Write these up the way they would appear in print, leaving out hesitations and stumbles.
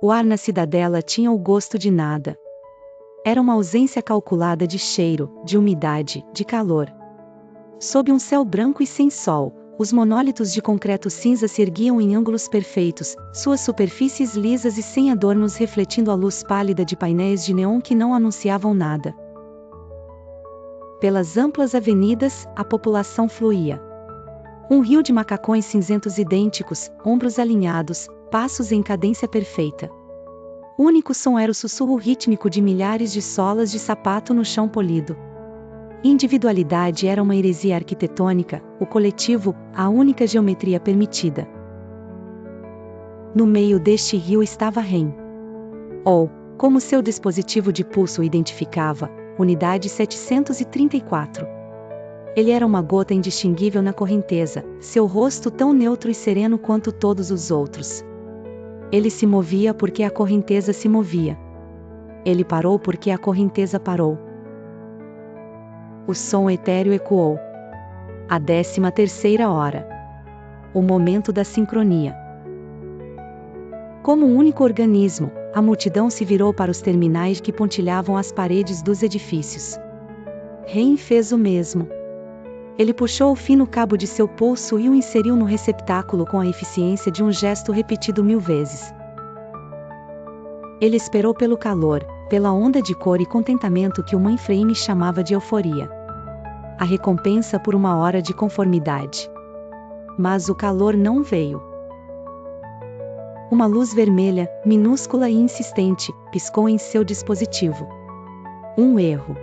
O ar na cidadela tinha o gosto de nada. Era uma ausência calculada de cheiro, de umidade, de calor. Sob um céu branco e sem sol, os monólitos de concreto cinza se erguiam em ângulos perfeitos, suas superfícies lisas e sem adornos refletindo a luz pálida de painéis de neon que não anunciavam nada. Pelas amplas avenidas, a população fluía. Um rio de macacões cinzentos idênticos, ombros alinhados, passos em cadência perfeita. O único som era o sussurro rítmico de milhares de solas de sapato no chão polido. Individualidade era uma heresia arquitetônica, o coletivo, a única geometria permitida. No meio deste rio estava Ren. Ou, como seu dispositivo de pulso o identificava, unidade 734. Ele era uma gota indistinguível na correnteza, seu rosto tão neutro e sereno quanto todos os outros. Ele se movia porque a correnteza se movia. Ele parou porque a correnteza parou. O som etéreo ecoou. A 13ª hora. O momento da sincronia. Como um único organismo, a multidão se virou para os terminais que pontilhavam as paredes dos edifícios. Ren fez o mesmo. Ele puxou o fino cabo de seu pulso e o inseriu no receptáculo com a eficiência de um gesto repetido 1000 vezes. Ele esperou pelo calor, pela onda de cor e contentamento que o mainframe chamava de euforia. A recompensa por uma hora de conformidade. Mas o calor não veio. Uma luz vermelha, minúscula e insistente, piscou em seu dispositivo. Um erro.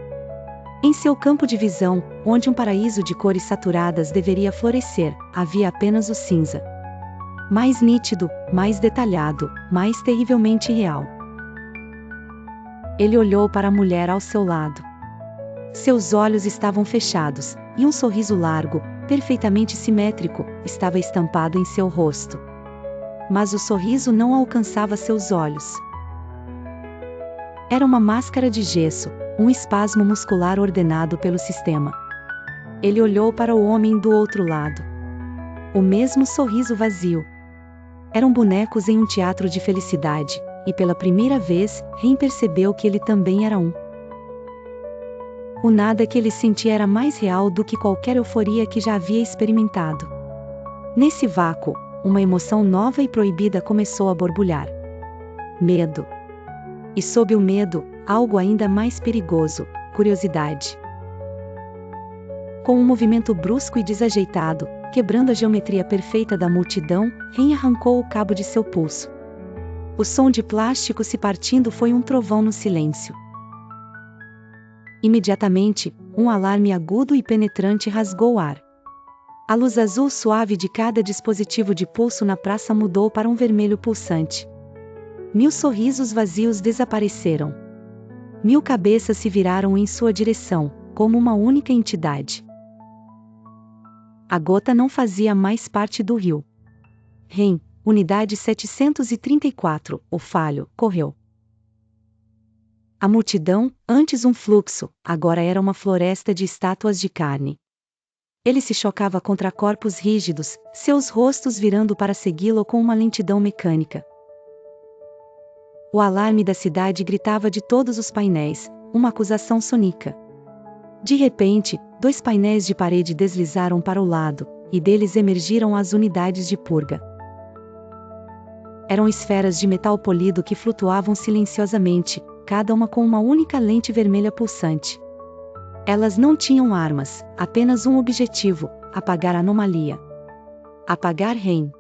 Em seu campo de visão, onde um paraíso de cores saturadas deveria florescer, havia apenas o cinza. Mais nítido, mais detalhado, mais terrivelmente real. Ele olhou para a mulher ao seu lado. Seus olhos estavam fechados, e um sorriso largo, perfeitamente simétrico, estava estampado em seu rosto. Mas o sorriso não alcançava seus olhos. Era uma máscara de gesso, um espasmo muscular ordenado pelo sistema. Ele olhou para o homem do outro lado. O mesmo sorriso vazio. Eram bonecos em um teatro de felicidade, e pela primeira vez, Ren percebeu que ele também era um. O nada que ele sentia era mais real do que qualquer euforia que já havia experimentado. Nesse vácuo, uma emoção nova e proibida começou a borbulhar. Medo. E sob o medo, algo ainda mais perigoso, curiosidade. Com um movimento brusco e desajeitado, quebrando a geometria perfeita da multidão, Ren arrancou o cabo de seu pulso. O som de plástico se partindo foi um trovão no silêncio. Imediatamente, um alarme agudo e penetrante rasgou o ar. A luz azul suave de cada dispositivo de pulso na praça mudou para um vermelho pulsante. 1000 sorrisos vazios desapareceram. 1000 cabeças se viraram em sua direção, como uma única entidade. A gota não fazia mais parte do rio. Ren, unidade 734, o falho, correu. A multidão, antes um fluxo, agora era uma floresta de estátuas de carne. Ele se chocava contra corpos rígidos, seus rostos virando para segui-lo com uma lentidão mecânica. O alarme da cidade gritava de todos os painéis, uma acusação sonica. De repente, 2 painéis de parede deslizaram para o lado, e deles emergiram as unidades de purga. Eram esferas de metal polido que flutuavam silenciosamente, cada uma com uma única lente vermelha pulsante. Elas não tinham armas, apenas um objetivo: apagar a anomalia. Apagar Ren.